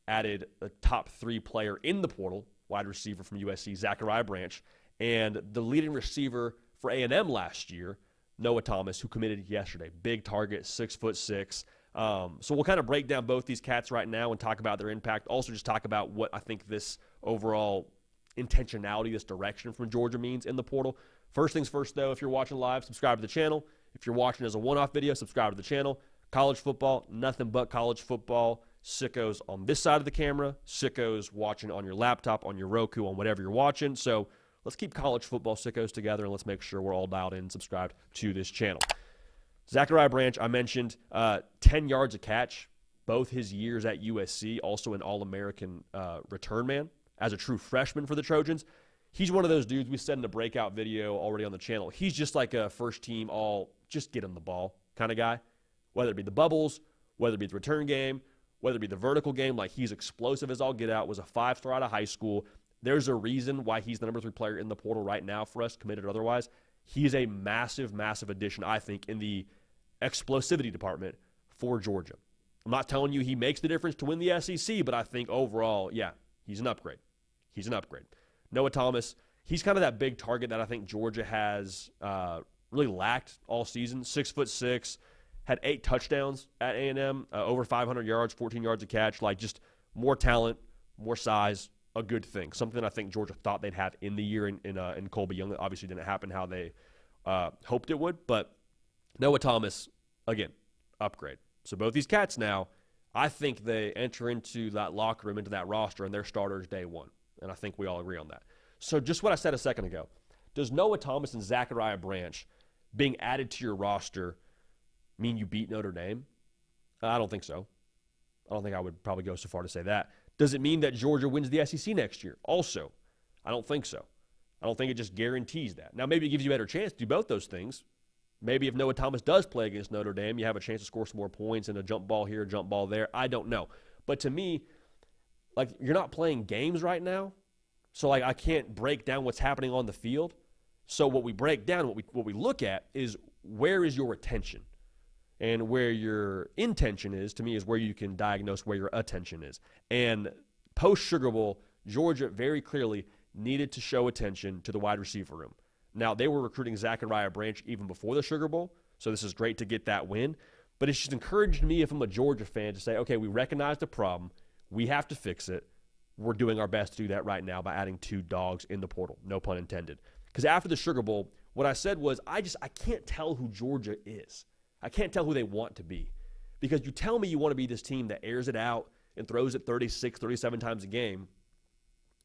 added a top 3 player in the portal, wide receiver from USC, Zachariah Branch, and the leading receiver for A&M last year, Noah Thomas, who committed yesterday. Big target, 6'6". So we'll kind of break down both these cats right now and talk about their impact. Also just talk about what I think this overall intentionality, this direction from Georgia means in the portal. First things first, though, if you're watching live, subscribe to the channel. If you're watching as a one-off video, subscribe to the channel. College football, nothing but college football. Sickos on this side of the camera, sickos watching on your laptop, on your Roku, on whatever you're watching. So let's keep college football sickos together, and let's make sure we're all dialed in and subscribed to this channel. Zachariah Branch, I mentioned, 10 yards a catch, both his years at USC, also an All-American return man as a true freshman for the Trojans. He's one of those dudes we said in the breakout video already on the channel. He's just like a first-team just get him the ball kind of guy, whether it be the bubbles, whether it be the return game, whether it be the vertical game. Like, he's explosive as all get out, was a 5-star out of high school. There's a reason why he's the number 3 player in the portal right now for us, committed or otherwise. He is a massive, massive addition, I think, in the explosivity department for Georgia. I'm not telling you he makes the difference to win the SEC, but I think overall, yeah, he's an upgrade. He's an upgrade. Noah Thomas, he's kind of that big target that I think Georgia has really lacked all season. 6'6", had 8 touchdowns at A&M, over 500 yards, 14 yards a catch. Like, just more talent, more size, a good thing. Something I think Georgia thought they'd have in the year in Colby Young. That obviously didn't happen how they hoped it would. But Noah Thomas, again, upgrade. So both these cats now, I think they enter into that locker room, into that roster, and they're starters day one. And I think we all agree on that. So just what I said a second ago, does Noah Thomas and Zachariah Branch being added to your roster mean you beat Notre Dame? I don't think so. I don't think I would probably go so far to say that. Does it mean that Georgia wins the SEC next year? Also, I don't think so. I don't think it just guarantees that. Now, maybe it gives you a better chance to do both those things. Maybe if Noah Thomas does play against Notre Dame, you have a chance to score some more points and a jump ball here, a jump ball there. I don't know. But to me, like, you're not playing games right now, so like I can't break down what's happening on the field. So what we break down, what we look at is where is your attention? And where your intention is, to me, is where you can diagnose where your attention is. And post-Sugar Bowl, Georgia very clearly needed to show attention to the wide receiver room. Now, they were recruiting Zachariah Branch even before the Sugar Bowl, so this is great to get that win. But it's just encouraged me, if I'm a Georgia fan, to say, okay, we recognize the problem. We have to fix it. We're doing our best to do that right now by adding 2 dogs in the portal, no pun intended. Because after the Sugar Bowl, what I said was, I can't tell who Georgia is. I can't tell who they want to be. Because you tell me you want to be this team that airs it out and throws it 36, 37 times a game,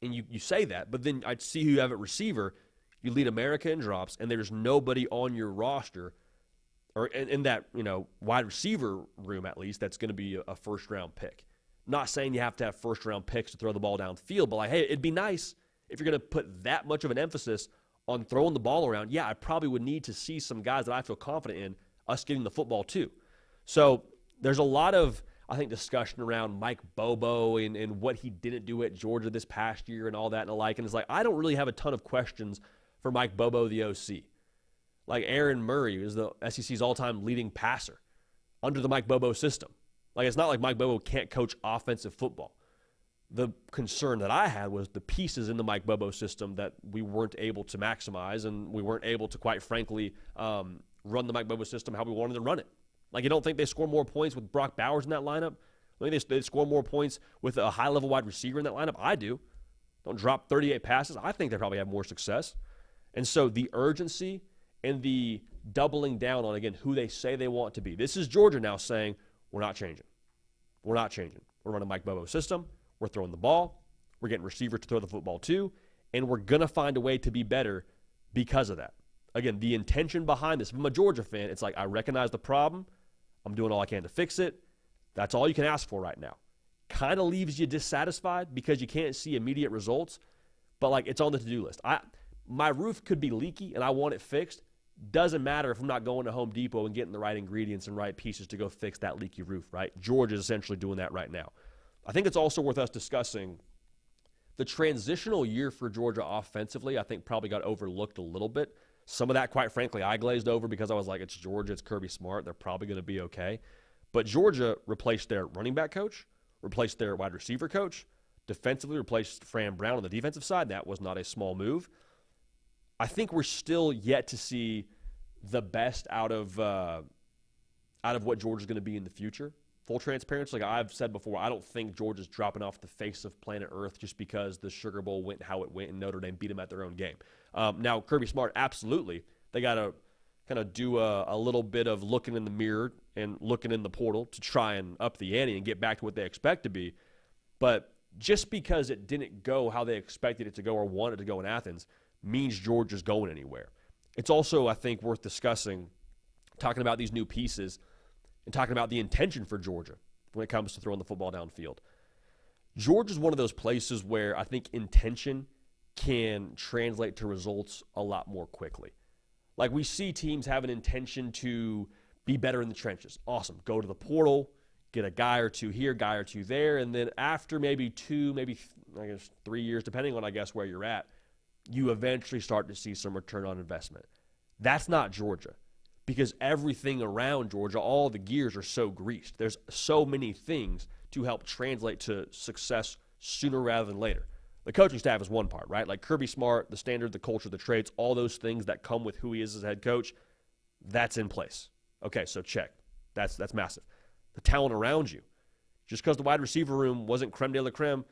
and you say that, but then I see who you have at receiver, you lead America in drops, and there's nobody on your roster, or in that, wide receiver room at least, that's going to be a first-round pick. Not saying you have to have first-round picks to throw the ball downfield, but like, hey, it'd be nice if you're going to put that much of an emphasis on throwing the ball around. Yeah, I probably would need to see some guys that I feel confident in us getting the football too. So there's a lot of, I think, discussion around Mike Bobo and what he didn't do at Georgia this past year and all that and the like. And it's like, I don't really have a ton of questions for Mike Bobo, the OC. Like, Aaron Murray is the SEC's all-time leading passer under the Mike Bobo system. Like, it's not like Mike Bobo can't coach offensive football. The concern that I had was the pieces in the Mike Bobo system that we weren't able to maximize, and we weren't able to, quite frankly, run the Mike Bobo system how we wanted to run it. Like, you don't think they score more points with Brock Bowers in that lineup? I think they score more points with a high-level wide receiver in that lineup? I do. Don't drop 38 passes. I think they probably have more success. And so the urgency and the doubling down on, again, who they say they want to be. This is Georgia now saying, we're not changing. We're not changing. We're running Mike Bobo's system. We're throwing the ball. We're getting receivers to throw the football to. And we're going to find a way to be better because of that. Again, the intention behind this, if I'm a Georgia fan, it's like I recognize the problem. I'm doing all I can to fix it. That's all you can ask for right now. Kind of leaves you dissatisfied because you can't see immediate results, but like it's on the to-do list. My roof could be leaky and I want it fixed. Doesn't matter if I'm not going to Home Depot and getting the right ingredients and right pieces to go fix that leaky roof, right? Georgia's essentially doing that right now. I think it's also worth us discussing the transitional year for Georgia offensively. I think probably got overlooked a little bit. Some of that, quite frankly, I glazed over because I was like, it's Georgia, it's Kirby Smart. They're probably going to be okay. But Georgia replaced their running back coach, replaced their wide receiver coach, defensively replaced Fran Brown on the defensive side. That was not a small move. I think we're still yet to see the best out of what Georgia's going to be in the future. Full transparency, like I've said before, I don't think Georgia's dropping off the face of planet Earth just because the Sugar Bowl went how it went and Notre Dame beat them at their own game. Now, Kirby Smart, absolutely. They got to kind of do a little bit of looking in the mirror and looking in the portal to try and up the ante and get back to what they expect to be. But just because it didn't go how they expected it to go or wanted to go in Athens means Georgia's going anywhere. It's also, I think, worth discussing, talking about these new pieces and talking about the intention for Georgia when it comes to throwing the football downfield. Georgia's one of those places where I think intention can translate to results a lot more quickly. Like we see teams have an intention to be better in the trenches. Awesome. Go to the portal, get a guy or two here, guy or two there, and then after maybe 2, maybe 3 years, depending on, where you're at, you eventually start to see some return on investment. That's not Georgia because everything around Georgia, all the gears are so greased. There's so many things to help translate to success sooner rather than later. The coaching staff is one part, right? Like Kirby Smart, the standard, the culture, the traits, all those things that come with who he is as a head coach, that's in place. Okay, so check. That's massive. The talent around you. Just because the wide receiver room wasn't creme de la creme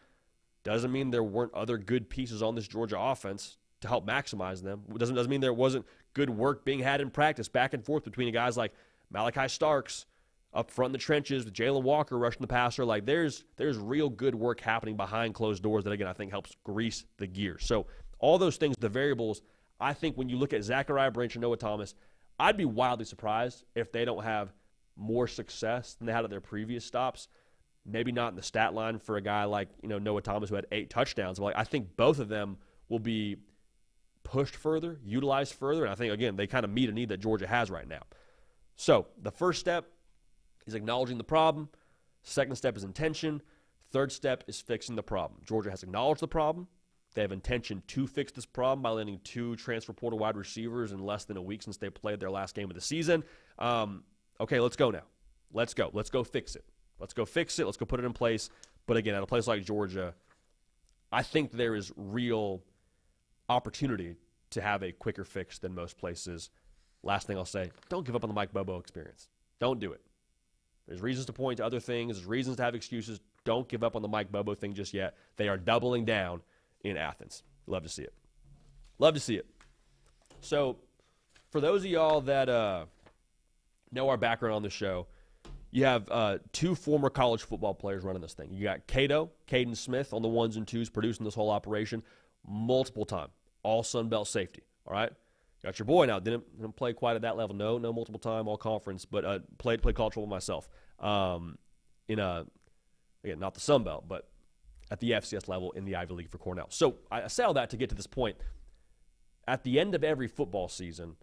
doesn't mean there weren't other good pieces on this Georgia offense to help maximize them. Doesn't mean there wasn't good work being had in practice back and forth between guys like Malachi Starks up front in the trenches with Jalen Walker rushing the passer. Like there's real good work happening behind closed doors that, again, I think helps grease the gears. So all those things, the variables, I think when you look at Zachariah Branch and Noah Thomas, I'd be wildly surprised if they don't have more success than they had at their previous stops. Maybe not in the stat line for a guy like Noah Thomas who had 8 touchdowns. But I think both of them will be pushed further, utilized further, and I think, again, they kind of meet a need that Georgia has right now. So the first step is acknowledging the problem. Second step is intention. Third step is fixing the problem. Georgia has acknowledged the problem. They have intention to fix this problem by landing 2 transfer portal wide receivers in less than a week since they played their last game of the season. Okay, let's go now. Let's go. Let's go fix it. Let's go fix it. Let's go put it in place. But again, at a place like Georgia, I think there is real opportunity to have a quicker fix than most places. Last thing I'll say, don't give up on the Mike Bobo experience. Don't do it. There's reasons to point to other things. There's reasons to have excuses. Don't give up on the Mike Bobo thing just yet. They are doubling down in Athens. Love to see it. Love to see it. So for those of y'all that know our background on the show, you have 2 former college football players running this thing. You got Caden Smith on the 1s and 2s producing this whole operation multiple time. All Sun Belt safety, all right? Got your boy now. Didn't play quite at that level. No multiple time, all conference, but played college football myself. Again, not the Sun Belt, but at the FCS level in the Ivy League for Cornell. So I say all that to get to this point. At the end of every football season,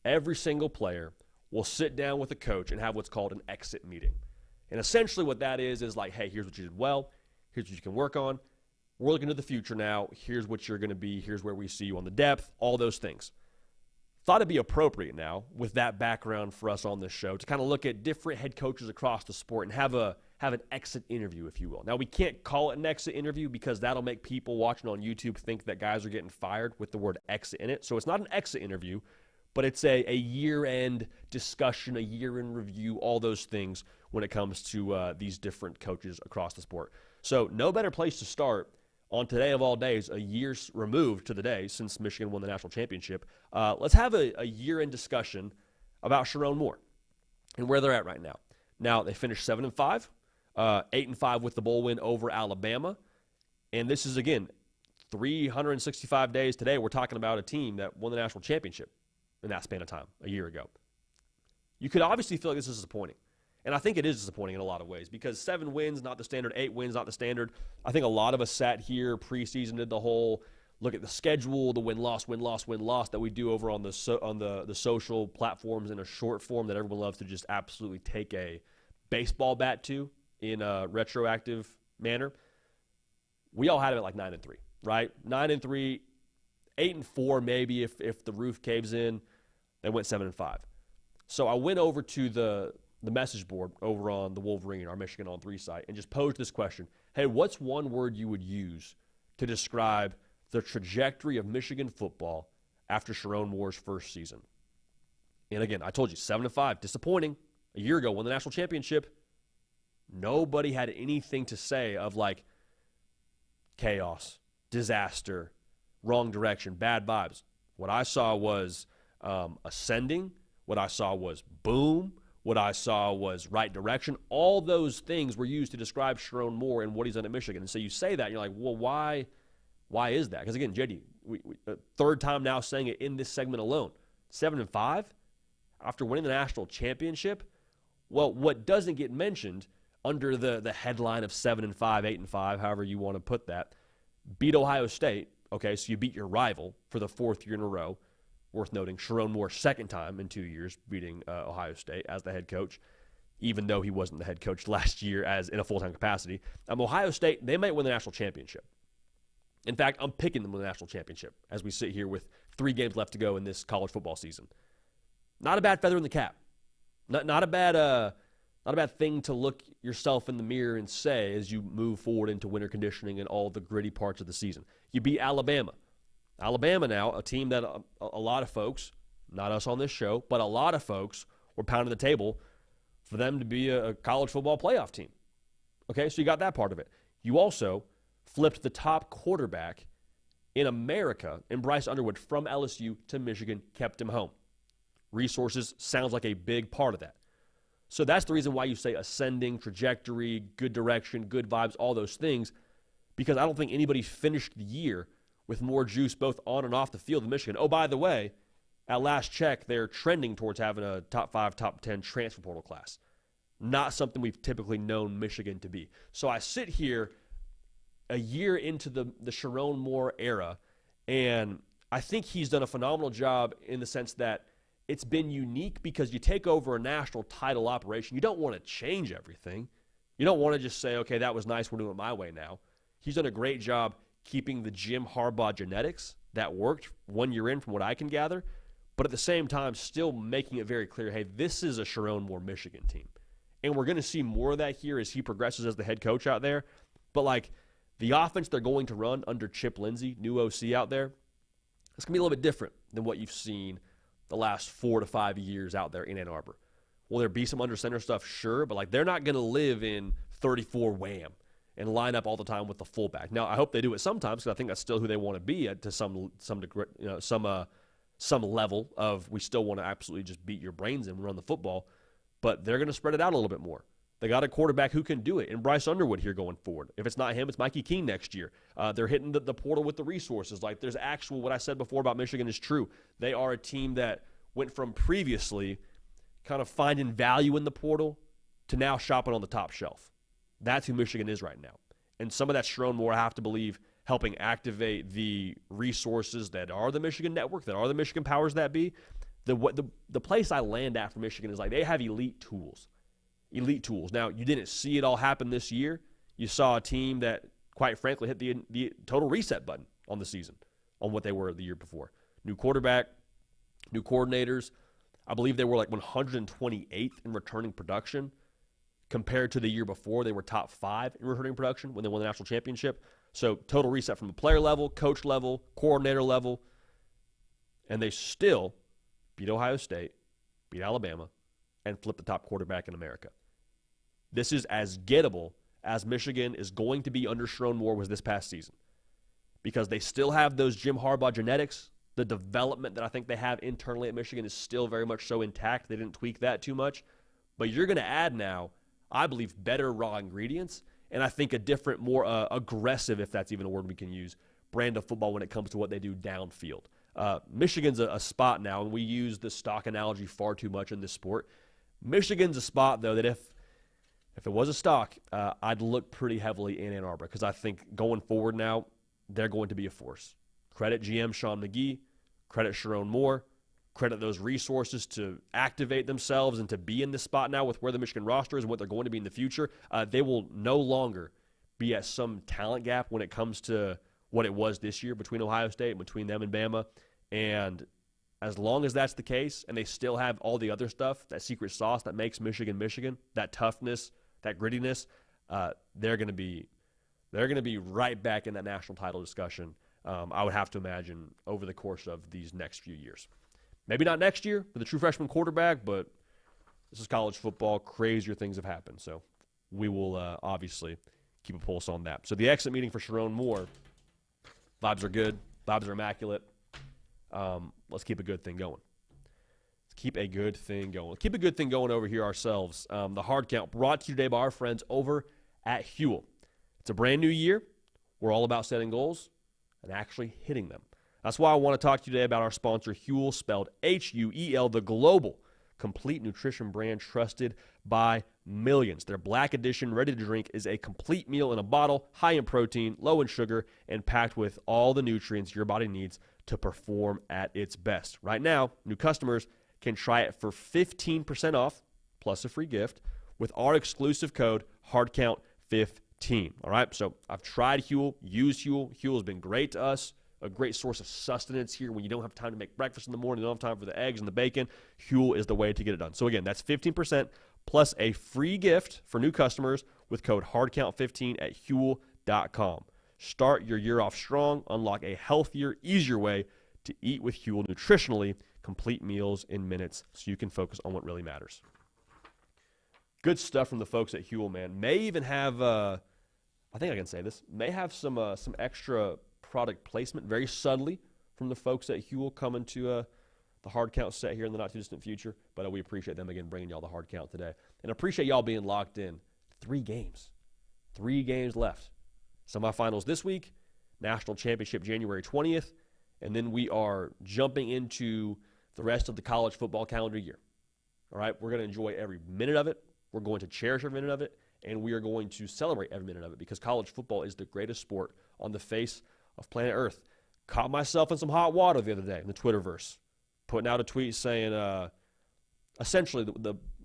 every single player will sit down with a coach and have what's called an exit meeting. And essentially what that is like, hey, here's what you did well. Here's what you can work on. We're looking to the future now. Here's what you're going to be. Here's where we see you on the depth, all those things. Thought it'd be appropriate now with that background for us on this show to kind of look at different head coaches across the sport and have an exit interview, if you will. Now, we can't call it an exit interview because that'll make people watching on YouTube think that guys are getting fired with the word exit in it. So it's not an exit interview, but it's a year-end discussion, a year-end review, all those things when it comes to these different coaches across the sport. So no better place to start on today of all days, a year removed to the day since Michigan won the national championship. Let's have a year-end discussion about Sharon Moore and where they're at right now. Now, they finished 7-5. 8-5 with the bowl win over Alabama. And this is, again, 365 days today. We're talking about a team that won the national championship in that span of time a year ago. You could obviously feel like this is disappointing. And I think it is disappointing in a lot of ways because 7 wins, not the standard, 8 wins, not the standard. I think a lot of us sat here preseason, did the whole look at the schedule, the win-loss, win-loss, win-loss that we do over on the social platforms in a short form that everyone loves to just absolutely take a baseball bat to in a retroactive manner. We all had it at like 9-3, right? 9-3, 8-4 maybe if the roof caves in. They went 7-5. So I went over to the message board over on the Wolverine, our Michigan on 3 site, and just posed this question. Hey, what's one word you would use to describe the trajectory of Michigan football after Sharon Moore's first season? And again, I told you, 7-5, disappointing. A year ago, won the national championship. Nobody had anything to say of like chaos, disaster, wrong direction, bad vibes. What I saw was ascending. What I saw was boom. What I saw was right direction. All those things were used to describe Sharon Moore and what he's done at Michigan. And so you say that, and you're like, well, why is that? Because, again, JD, we third time now saying it in this segment alone. 7-5 after winning the national championship. Well, what doesn't get mentioned under the headline of 7-5, 8-5, however you want to put that, beat Ohio State. Okay, so you beat your rival for the 4th year in a row. Worth noting, Sharon Moore's second time in 2 years beating Ohio State as the head coach, even though he wasn't the head coach last year as in a full-time capacity. Ohio State, they might win the national championship. In fact, I'm picking them to win the national championship as we sit here with 3 games left to go in this college football season. Not a bad feather in the cap. Not a bad thing to look yourself in the mirror and say as you move forward into winter conditioning and all the gritty parts of the season. You beat Alabama. Alabama now, a team that a lot of folks, not us on this show, but a lot of folks were pounding the table for them to be a college football playoff team. Okay, so you got that part of it. You also flipped the top quarterback in America in Bryce Underwood from LSU to Michigan, kept him home. Resources sounds like a big part of that. So that's the reason why you say ascending, trajectory, good direction, good vibes, all those things, because I don't think anybody finished the year with more juice both on and off the field than Michigan. Oh, by the way, at last check, they're trending towards having a top 5, top 10 transfer portal class. Not something we've typically known Michigan to be. So I sit here a year into the Sharon Moore era, and I think he's done a phenomenal job in the sense that it's been unique because you take over a national title operation. You don't want to change everything. You don't want to just say, okay, that was nice, we're doing it my way now. He's done a great job keeping the Jim Harbaugh genetics that worked 1 year in from what I can gather, but at the same time still making it very clear, hey, this is a Sharon Moore Michigan team. And we're going to see more of that here as he progresses as the head coach out there. But like the offense they're going to run under Chip Lindsey, new OC out there, it's going to be a little bit different than what you've seen the last 4 to 5 years out there in Ann Arbor. Will there be some under center stuff? Sure, but like they're not going to live in 34 wham and line up all the time with the fullback. Now, I hope they do it sometimes because I think that's still who they want to be at to some degree, some level of we still want to absolutely just beat your brains in and run the football, but they're going to spread it out a little bit more. They got a quarterback who can do it, and Bryce Underwood here going forward. If it's not him, it's Mikey Keene next year. They're hitting the portal with the resources. Like there's actual, what I said before about Michigan is true. They are a team that went from previously kind of finding value in the portal to now shopping on the top shelf. That's who Michigan is right now. And some of that Sharon Moore, I have to believe, helping activate the resources that are the Michigan network, that are the Michigan powers that be. The place I land at for Michigan is like they have elite tools. Elite tools. Now, you didn't see it all happen this year. You saw a team that, quite frankly, hit the total reset button on the season on what they were the year before. New quarterback, new coordinators. I believe they were like 128th in returning production. Compared to the year before, they were top 5 in returning production when they won the national championship. So total reset from the player level, coach level, coordinator level. And they still beat Ohio State, beat Alabama, and flipped the top quarterback in America. This is as gettable as Michigan is going to be under Sharon Moore was this past season. Because they still have those Jim Harbaugh genetics. The development that I think they have internally at Michigan is still very much so intact. They didn't tweak that too much. But you're going to add now I believe, better raw ingredients, and I think a different, more aggressive, if that's even a word we can use, brand of football when it comes to what they do downfield. Michigan's a spot now, and we use the stock analogy far too much in this sport. Michigan's a spot, though, that if it was a stock, I'd look pretty heavily in Ann Arbor, because I think going forward now, they're going to be a force. Credit GM Sean McGee, credit Sharon Moore, credit those resources to activate themselves and to be in this spot now with where the Michigan roster is and what they're going to be in the future. They will no longer be at some talent gap when it comes to what it was this year between Ohio State and between them and Bama. And as long as that's the case, and they still have all the other stuff, that secret sauce that makes Michigan Michigan, that toughness, that grittiness, they're going to be right back in that national title discussion. I would have to imagine over the course of these next few years. Maybe not next year for the true freshman quarterback, but this is college football. Crazier things have happened. So we will obviously keep a pulse on that. So the exit meeting for Sharon Moore, vibes are good. Vibes are immaculate. Let's keep a good thing going. Let's keep a good thing going. Let's keep a good thing going over here ourselves. The Hard Count brought to you today by our friends over at Huel. It's a brand new year. We're all about setting goals and actually hitting them. That's why I want to talk to you today about our sponsor, Huel, spelled Huel, the global complete nutrition brand trusted by millions. Their Black Edition ready-to-drink is a complete meal in a bottle, high in protein, low in sugar, and packed with all the nutrients your body needs to perform at its best. Right now, new customers can try it for 15% off, plus a free gift, with our exclusive code, HARDCOUNT15. All right, so I've tried Huel, used Huel. Huel has been great to us. A great source of sustenance here when you don't have time to make breakfast in the morning, you don't have time for the eggs and the bacon. Huel is the way to get it done. So again, that's 15% plus a free gift for new customers with code HARDCOUNT15 at Huel.com. Start your year off strong. Unlock a healthier, easier way to eat with Huel nutritionally. Complete meals in minutes so you can focus on what really matters. Good stuff from the folks at Huel, man. May even have, I think I can say this, may have some extra product placement very subtly from the folks at Huel coming to the Hard Count set here in the not-too-distant future. But we appreciate them, again, bringing y'all the Hard Count today. And appreciate y'all being locked in. 3 games. 3 games left. Semifinals this week, National Championship January 20th, and then we are jumping into the rest of the college football calendar year. All right? We're going to enjoy every minute of it. We're going to cherish every minute of it, and we are going to celebrate every minute of it because college football is the greatest sport on the face of planet Earth. Caught myself in some hot water the other day in the Twitterverse, putting out a tweet saying, essentially,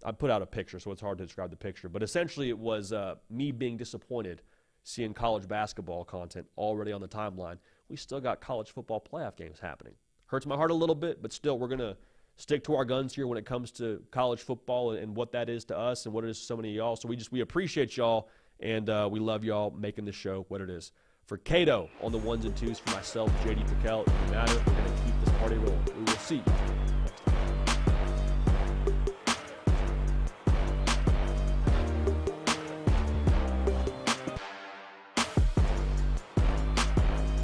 I put out a picture, so it's hard to describe the picture, but essentially it was me being disappointed seeing college basketball content already on the timeline. We still got college football playoff games happening. Hurts my heart a little bit, but still, we're going to stick to our guns here when it comes to college football and what that is to us and what it is to so many of y'all. So we appreciate y'all, and we love y'all making this show what it is. For Cato on the 1s and 2s, for myself, JD PicKell, it doesn't matter. We're going to keep this party rolling.